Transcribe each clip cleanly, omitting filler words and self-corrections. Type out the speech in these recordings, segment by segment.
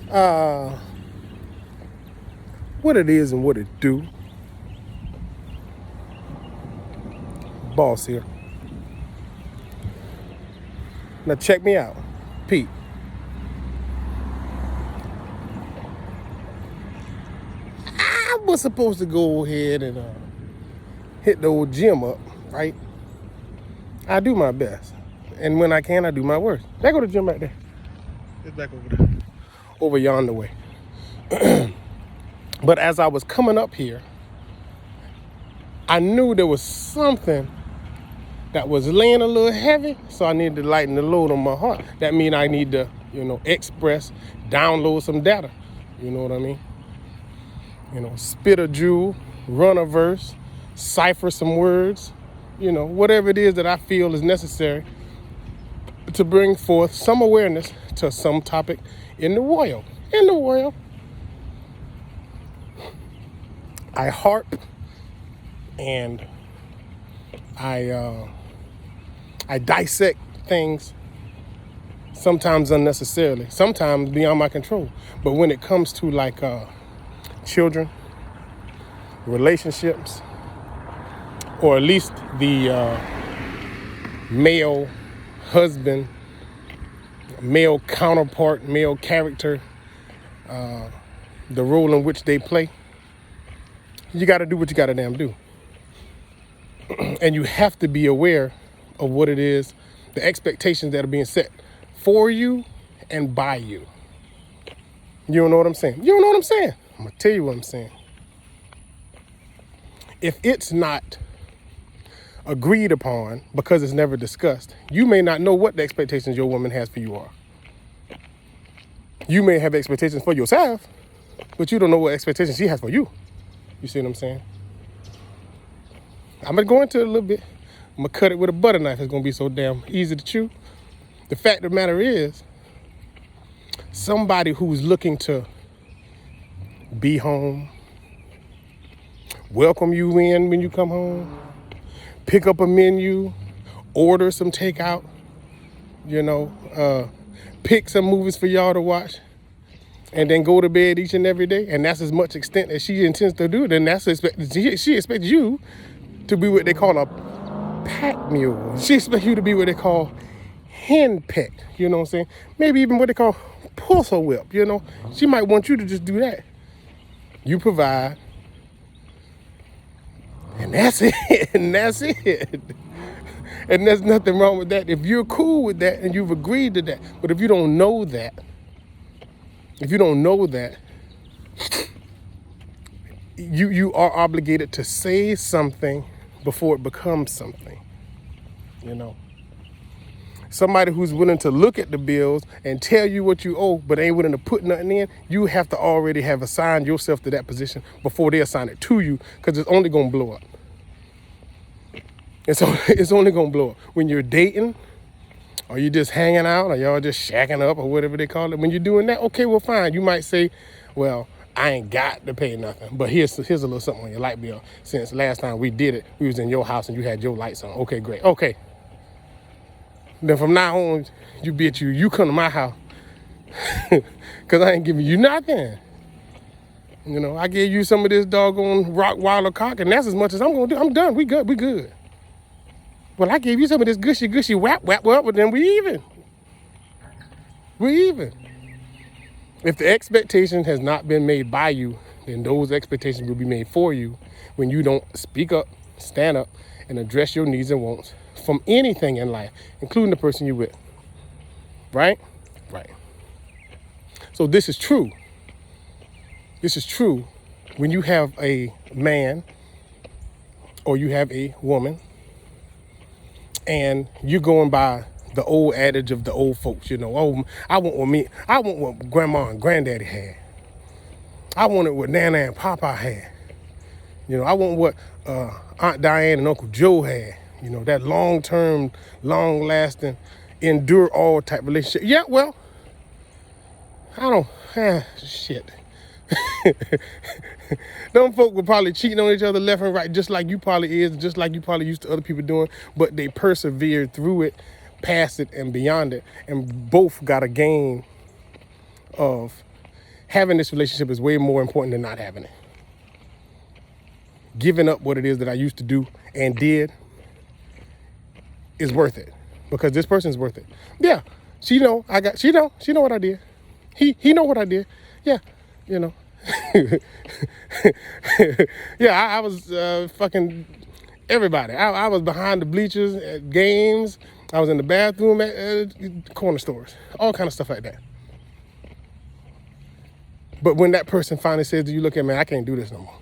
Uh, what it is and what it do. Boss here. Now check me out. Pete. I was supposed to go ahead and hit the old gym up, right? I do my best. And when I can, I do my worst. There go the gym right there. It's back over there. Over yonder way. But as I was coming up here, I knew there was something that was laying a little heavy, so I needed to lighten the load on my heart. That means I need to, express, download some data. You know what I mean? Spit a jewel, run a verse, cipher some words, whatever it is that I feel is necessary to bring forth some awareness to some topic in the world. I harp and I dissect things, sometimes unnecessarily, sometimes beyond my control. But when it comes to like children, relationships, or at least the male husband, male counterpart, male character, the role in which they play, you got to do what you got to damn do. And you have to be aware of what it is, the expectations that are being set for you and by you. You don't know what I'm saying? You don't know what I'm saying? I'm going to tell you what I'm saying. If it's not agreed upon because it's never discussed, you may not know what the expectations your woman has for you are. You may have expectations for yourself, but you don't know what expectations she has for you. You see what I'm saying? I'm going to go into it a little bit. I'm going to cut it with a butter knife. It's going to be so damn easy to chew. The fact of the matter is, somebody who's looking to be home, welcome you in when you come home, pick up a menu, order some takeout, pick some movies for y'all to watch, and then go to bed each and every day, and that's as much extent as she intends to do, then she expects you to be what they call a pack mule. She expects you to be what they call hen-pecked, you know what I'm saying? Maybe even what they call puzzle whip, She might want you to just do that. You provide, and that's it, and that's it. And there's nothing wrong with that if you're cool with that and you've agreed to that. But if you don't know that, you are obligated to say something before it becomes something, Somebody who's willing to look at the bills and tell you what you owe, but ain't willing to put nothing in, you have to already have assigned yourself to that position before they assign it to you, because it's only going to blow up. It's only going to blow up. When you're dating, or you're just hanging out, or y'all just shacking up, or whatever they call it, when you're doing that, okay, well, fine. You might say, well, I ain't got to pay nothing, but here's a little something on your light bill. Since last time we did it, we was in your house and you had your lights on. Okay, great. Okay. Then from now on, you come to my house, because I ain't giving you nothing. I gave you some of this doggone rock wilder cock, and that's as much as I'm going to do. I'm done. We good. Well, I gave you some of this gushy whap, well, but then we even. If the expectation has not been made by you, then those expectations will be made for you when you don't speak up, stand up, and address your needs and wants from anything in life, including the person you're with. Right? Right. So this is true. This is true when you have a man or you have a woman and you're going by the old adage of the old folks, oh, I want what grandma and granddaddy had. I want it what Nana and Papa had. I want what Aunt Diane and Uncle Joe had. That long-term, long-lasting, endure all type relationship. Yeah, well, shit. Them folk were probably cheating on each other left and right, just like you probably is, just like you probably used to other people doing, but they persevered through it, past it, and beyond it, and both got a gain of having this relationship is way more important than not having it. Giving up what it is that I used to do and did is worth it, because this person's worth it. Yeah, she know what I did. He know what I did. Yeah, you know. Yeah, I was fucking everybody. I was behind the bleachers at games. I was in the bathroom at corner stores, all kind of stuff like that. But when that person finally says, "Do you look at me? I can't do this no more.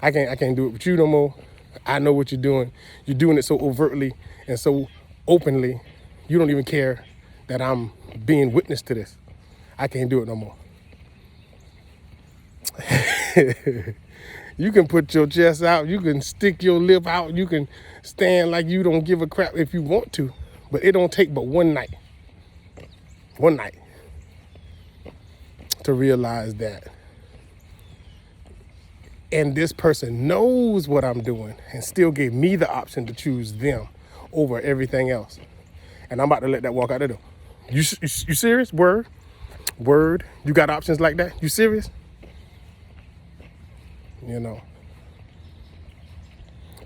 I can't do it with you no more. I know what you're doing. You're doing it so overtly and so openly. You don't even care that I'm being witness to this. I can't do it no more." You can put your chest out. You can stick your lip out. You can stand like you don't give a crap if you want to. But it don't take but one night to realize that. And this person knows what I'm doing and still gave me the option to choose them over everything else. And I'm about to let that walk out the door. You serious? Word? You got options like that? You serious? You know.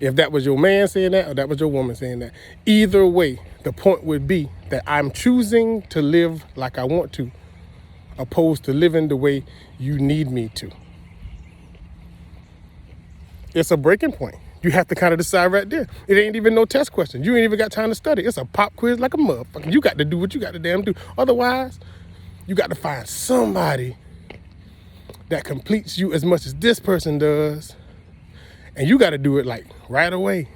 If that was your man saying that or that was your woman saying that, either way, the point would be that I'm choosing to live like I want to, opposed to living the way you need me to. It's a breaking point. You have to kind of decide right there. It ain't even no test question. You ain't even got time to study. It's a pop quiz like a motherfucker. You got to do what you got to damn do. Otherwise, you got to find somebody that completes you as much as this person does. And you got to do it like right away.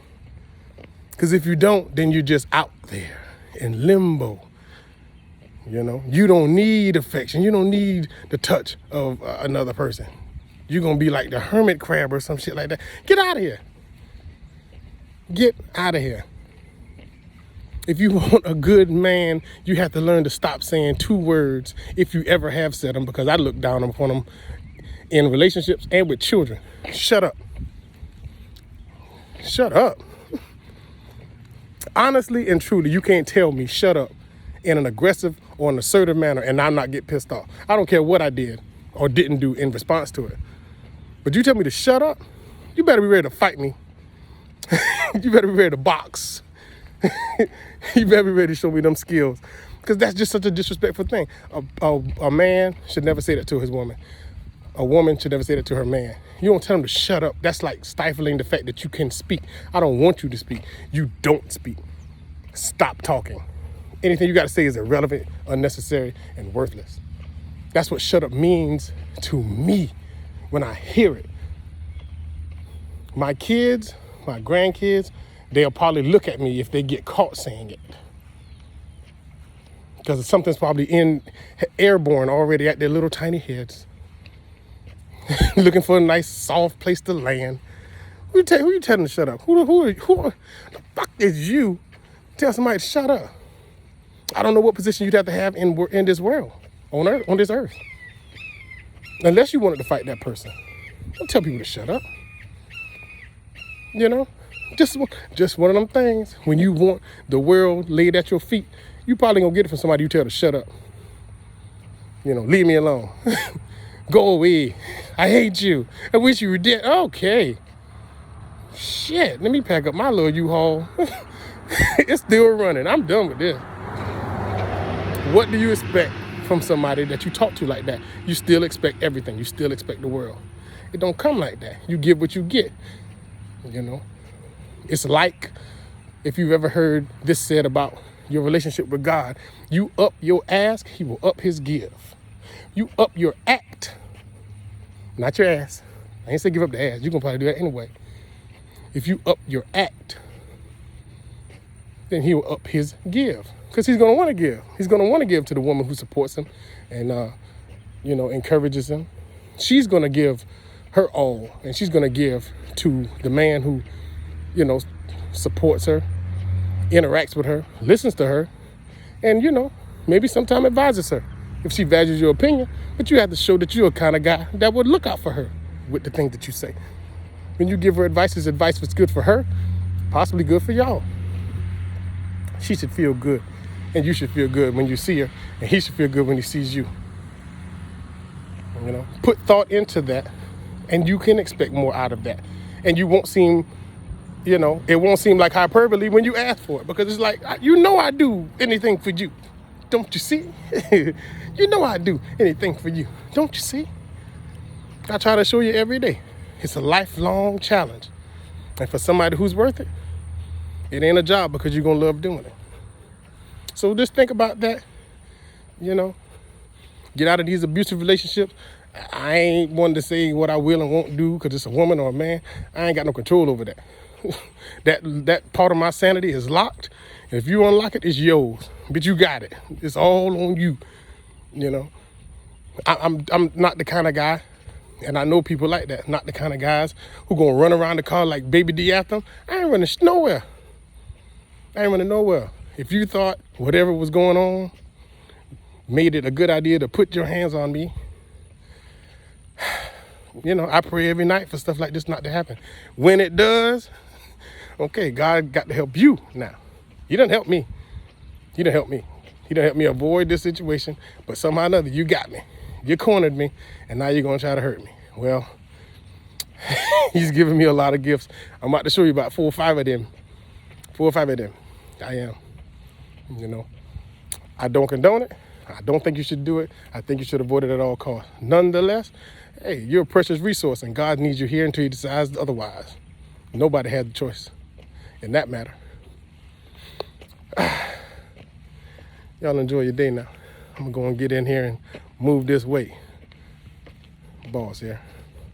Because if you don't, then you're just out there in limbo. You know, you don't need affection. You don't need the touch of another person. You're going to be like the hermit crab or some shit like that. Get out of here. Get out of here. If you want a good man, you have to learn to stop saying 2 words if you ever have said them, because I look down upon them in relationships and with children. Shut up. Shut up. Honestly and truly, you can't tell me shut up in an aggressive or an assertive manner and I'm not get pissed off. I don't care what I did or didn't do in response to it. But you tell me to shut up, you better be ready to fight me. You better be ready to box. You better be ready to show me them skills. Because that's just such a disrespectful thing. A man should never say that to his woman. A woman should never say that to her man. You don't tell him to shut up. That's like stifling the fact that you can speak. I don't want you to speak. You don't speak. Stop talking. Anything you got to say is irrelevant, unnecessary, and worthless. That's what shut up means to me when I hear it. My kids, my grandkids, they'll probably look at me if they get caught saying it. Because something's probably airborne already at their little tiny heads. Looking for a nice, soft place to land. Who you telling to shut up? Who the fuck is you? Tell somebody to shut up. I don't know what position you'd have to have in this world, on this earth. Unless you wanted to fight that person. Don't tell people to shut up. You know? Just one of them things. When you want the world laid at your feet, you probably gonna get it from somebody you tell to shut up. You know, leave me alone. Go away. I hate you. I wish you were dead. Okay. Shit, let me pack up my little U-Haul. It's still running. I'm done with this. What do you expect from somebody that you talk to like that? You still expect everything. You still expect the world. It don't come like that. You get what you get. You know? It's like, if you've ever heard this said about your relationship with God, you up your ask, he will up his give. You up your act, not your ass. I ain't say give up the ass. You're going to probably do that anyway. If you up your act, then he will up his give. Because he's going to want to give. He's going to want to give to the woman who supports him and, encourages him. She's going to give her all. And she's going to give to the man who, supports her, interacts with her, listens to her, and, maybe sometime advises her if she values your opinion. But you have to show that you're a kind of guy that would look out for her with the things that you say. When you give her advice, it's advice that's good for her, possibly good for y'all. She should feel good, and you should feel good when you see her, and he should feel good when he sees you. You know, put thought into that, and you can expect more out of that. And you won't seem, it won't seem like hyperbole when you ask for it, because it's like, I do anything for you. Don't you see? I do anything for you. Don't you see? I try to show you every day. It's a lifelong challenge. And for somebody who's worth it, it ain't a job, because you're going to love doing it. So just think about that, Get out of these abusive relationships. I ain't one to say what I will and won't do because it's a woman or a man. I ain't got no control over that. That part of my sanity is locked. If you unlock it, it's yours. But you got it. It's all on you. I'm not the kind of guy, and I know people like that, not the kind of guys who gonna run around the car like Baby D after them. I ain't running nowhere. If you thought whatever was going on made it a good idea to put your hands on me, I pray every night for stuff like this not to happen. When it does, okay, God got to help you now. He done help me. He done help me avoid this situation, but somehow or another, you got me. You cornered me, and now you're going to try to hurt me. Well, he's giving me a lot of gifts. I'm about to show you about 4 or 5 of them. I am. I don't condone it. I don't think you should do it. I think you should avoid it at all costs. Nonetheless, hey, you're a precious resource, and God needs you here until he decides otherwise. Nobody had the choice in that matter. Y'all enjoy your day now. I'm going to go and get in here and move this weight. Boss here.